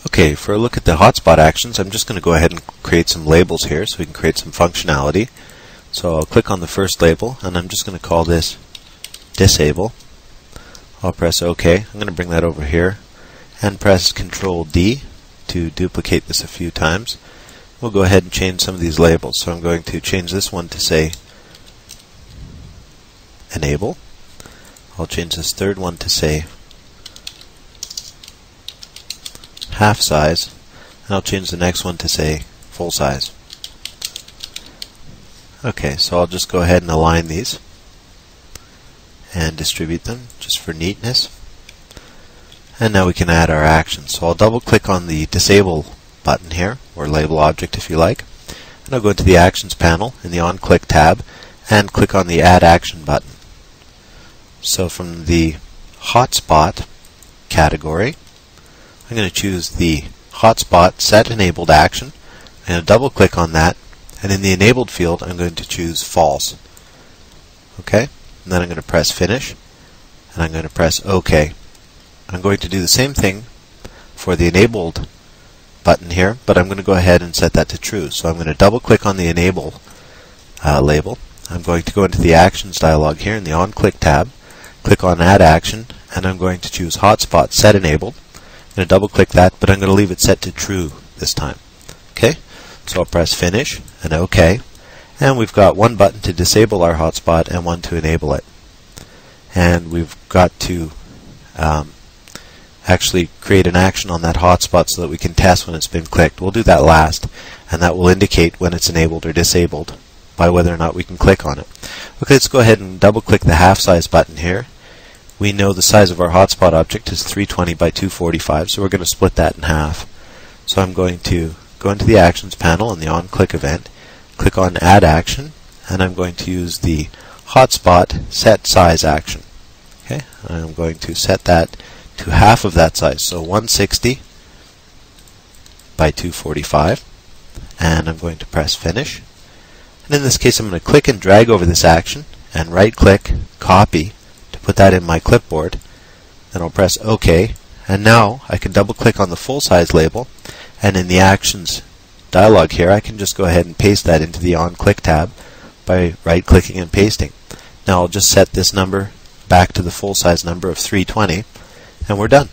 Okay, for a look at the hotspot actions, I'm just going to go ahead and create some labels here so we can create some functionality. So I'll click on the first label and I'm just going to call this disable. I'll press OK. I'm going to bring that over here and press Control D to duplicate this a few times. We'll go ahead and change some of these labels. So I'm going to change this one to say enable. I'll change this third one to say half size, and I'll change the next one to say full size. Okay, so I'll just go ahead and align these and distribute them just for neatness. And now we can add our actions. So I'll double click on the disable button here, or label object if you like, and I'll go into the actions panel in the on click tab and click on the add action button. So from the hotspot category, I'm going to choose the hotspot set enabled action. I'm going to double click on that, and in the enabled field I'm going to choose false. Okay, and then I'm going to press finish, and I'm going to press OK. I'm going to do the same thing for the enabled button here, but I'm going to go ahead and set that to true. So I'm going to double click on the enable label. I'm going to go into the actions dialog here in the on click tab, click on add action, and I'm going to choose hotspot set enabled. I'm going to double click that, but I'm going to leave it set to true this time. Okay, so I'll press finish and OK, and we've got one button to disable our hotspot and one to enable it. And we've got to actually create an action on that hotspot so that we can test when it's been clicked. We'll do that last, and that will indicate when it's enabled or disabled by whether or not we can click on it. Okay, let's go ahead and double click the half size button here. We know the size of our hotspot object is 320 by 245, so we're going to split that in half. So I'm going to go into the actions panel in the on click event, click on add action, and I'm going to use the hotspot set size action. Okay, I'm going to set that to half of that size, so 160 by 245, and I'm going to press finish. And in this case I'm going to click and drag over this action and right click, copy, to put that in my clipboard. Then I'll press OK, and now I can double click on the full size label, and in the actions dialog here I can just go ahead and paste that into the on click tab by right clicking and pasting. Now I'll just set this number back to the full size number of 320, and we're done.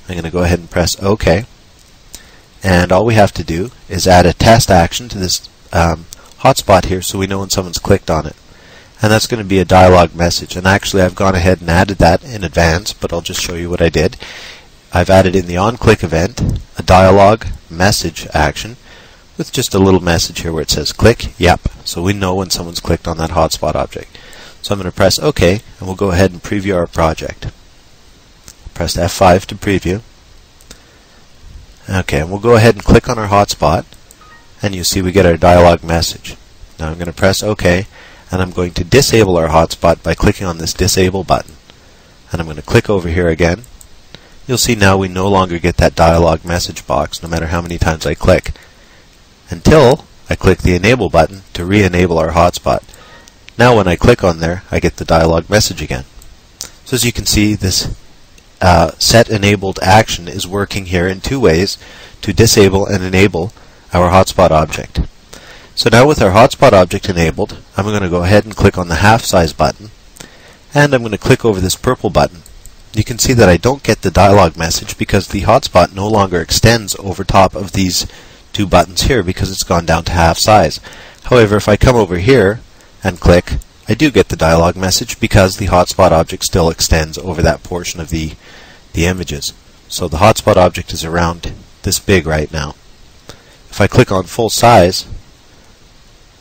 I'm going to go ahead and press OK, and all we have to do is add a test action to this hotspot here so we know when someone's clicked on it. And that's going to be a dialog message, and actually I've gone ahead and added that in advance, but I'll just show you what I did. I've added in the on click event a dialog message action with just a little message here where it says click, yep, so we know when someone's clicked on that hotspot object. So I'm going to press OK, and we'll go ahead and preview our project. Press F5 to preview. Okay, and we'll go ahead and click on our hotspot, and you see we get our dialog message. Now I'm going to press OK, and I'm going to disable our hotspot by clicking on this disable button. And I'm going to click over here again. You'll see now we no longer get that dialog message box no matter how many times I click, until I click the enable button to re-enable our hotspot. Now when I click on there, I get the dialog message again. So as you can see, this set enabled action is working here in two ways to disable and enable our hotspot object. So now with our hotspot object enabled, I'm going to go ahead and click on the half size button, and I'm going to click over this purple button. You can see that I don't get the dialog message because the hotspot no longer extends over top of these two buttons here because it's gone down to half size. However, if I come over here and click, I do get the dialog message because the hotspot object still extends over that portion of the images. So the hotspot object is around this big right now. If I click on full size,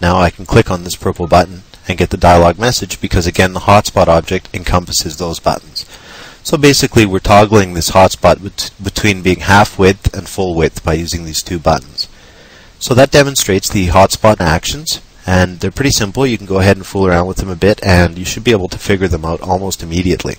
now I can click on this purple button and get the dialog message because again the hotspot object encompasses those buttons. So basically we're toggling this hotspot between being half width and full width by using these two buttons. So that demonstrates the hotspot actions, and they're pretty simple. You can go ahead and fool around with them a bit and you should be able to figure them out almost immediately.